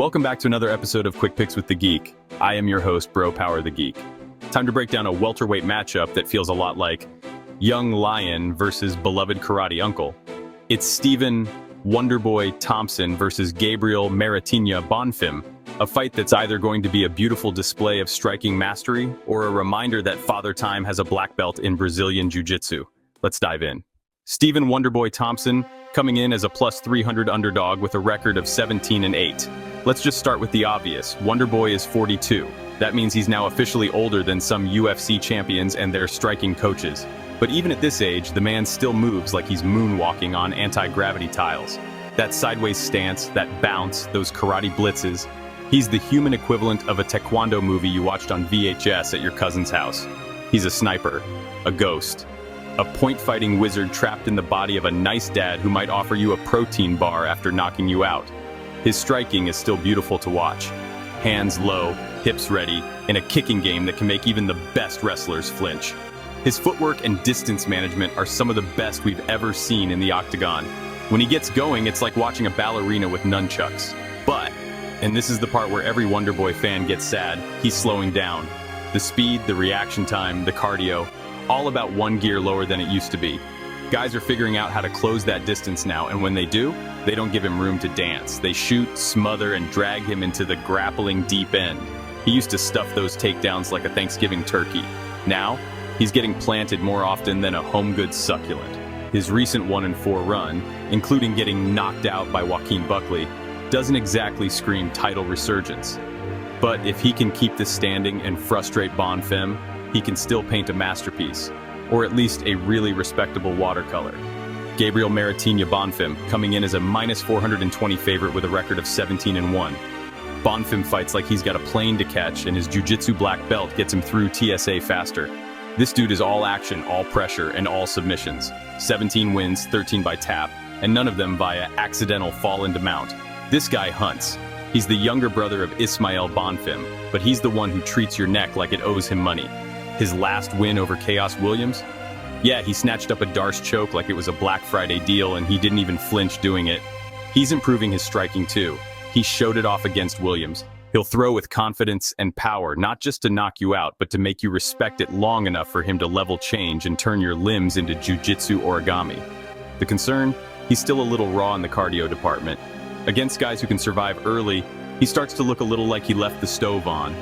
Welcome back to another episode of Quick Picks with the Geek. I am your host, Bro Power the Geek. Time to break down a welterweight matchup that feels a lot like young lion versus beloved karate uncle. It's Stephen Wonderboy Thompson versus Gabriel Maritinha Bonfim, a fight that's either going to be a beautiful display of striking mastery or a reminder that Father Time has a black belt in Brazilian Jiu-Jitsu. Let's dive in. Stephen Wonderboy Thompson coming in as a plus 300 underdog with a record of 17-8. Let's just start with the obvious. Wonderboy is 42. That means he's now officially older than some UFC champions and their striking coaches. But even at this age, the man still moves like he's moonwalking on anti-gravity tiles. That sideways stance, that bounce, those karate blitzes. He's the human equivalent of a taekwondo movie you watched on VHS at your cousin's house. He's a sniper, a ghost, a point-fighting wizard trapped in the body of a nice dad who might offer you a protein bar after knocking you out. His striking is still beautiful to watch. Hands low, hips ready, in a kicking game that can make even the best wrestlers flinch. His footwork and distance management are some of the best we've ever seen in the octagon. When he gets going, it's like watching a ballerina with nunchucks. But, and this is the part where every Wonderboy fan gets sad, he's slowing down. The speed, the reaction time, the cardio, all about one gear lower than it used to be. Guys are figuring out how to close that distance now, and when they do, they don't give him room to dance. They shoot, smother, and drag him into the grappling deep end. He used to stuff those takedowns like a Thanksgiving turkey. Now, he's getting planted more often than a home goods succulent. His recent 1-4 run, including getting knocked out by Joaquin Buckley, doesn't exactly scream title resurgence. But if he can keep this standing and frustrate Bonfim, he can still paint a masterpiece, or at least a really respectable watercolor. Gabriel Maritinha Bonfim coming in as a minus 420 favorite with a record of 17-1. Bonfim fights like he's got a plane to catch, and his jiu-jitsu black belt gets him through TSA faster. This dude is all action, all pressure, and all submissions. 17 wins, 13 by tap, and none of them via accidental fall into mount. This guy hunts. He's the younger brother of Ismael Bonfim, but he's the one who treats your neck like it owes him money. His last win over Chaos Williams? Yeah, he snatched up a Darce choke like it was a Black Friday deal, and he didn't even flinch doing it. He's improving his striking too. He showed it off against Williams. He'll throw with confidence and power, not just to knock you out, but to make you respect it long enough for him to level change and turn your limbs into jiu-jitsu origami. The concern? He's still a little raw in the cardio department. Against guys who can survive early, he starts to look a little like he left the stove on.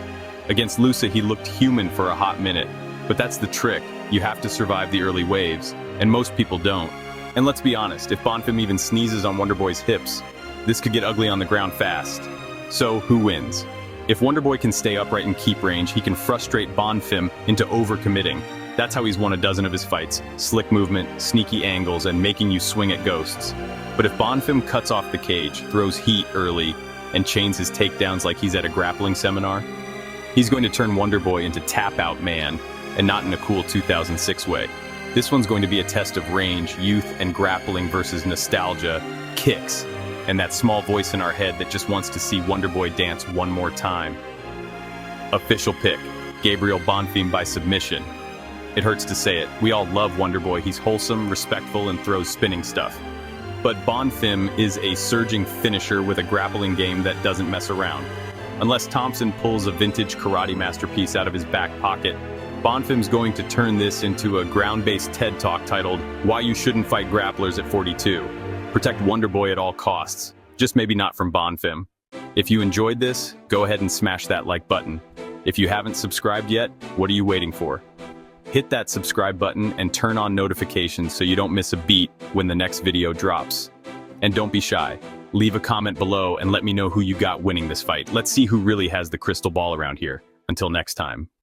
Against Lusa, he looked human for a hot minute. But that's the trick. You have to survive the early waves, and most people don't. And let's be honest, if Bonfim even sneezes on Wonderboy's hips, this could get ugly on the ground fast. So, who wins? If Wonderboy can stay upright and keep range, he can frustrate Bonfim into overcommitting. That's how he's won a dozen of his fights. Slick movement, sneaky angles, and making you swing at ghosts. But if Bonfim cuts off the cage, throws heat early, and chains his takedowns like he's at a grappling seminar, he's going to turn Wonderboy into tap-out man, and not in a cool 2006 way. This one's going to be a test of range, youth, and grappling versus nostalgia, kicks, and that small voice in our head that just wants to see Wonderboy dance one more time. Official pick, Gabriel Bonfim by submission. It hurts to say it, we all love Wonderboy. He's wholesome, respectful, and throws spinning stuff. But Bonfim is a surging finisher with a grappling game that doesn't mess around. Unless Thompson pulls a vintage karate masterpiece out of his back pocket, Bonfim's going to turn this into a ground-based TED Talk titled, Why You Shouldn't Fight Grapplers at 42. Protect Wonderboy at all costs, just maybe not from Bonfim. If you enjoyed this, go ahead and smash that like button. If you haven't subscribed yet, what are you waiting for? Hit that subscribe button and turn on notifications so you don't miss a beat when the next video drops. And don't be shy. Leave a comment below and let me know who you got winning this fight. Let's see who really has the crystal ball around here. Until next time.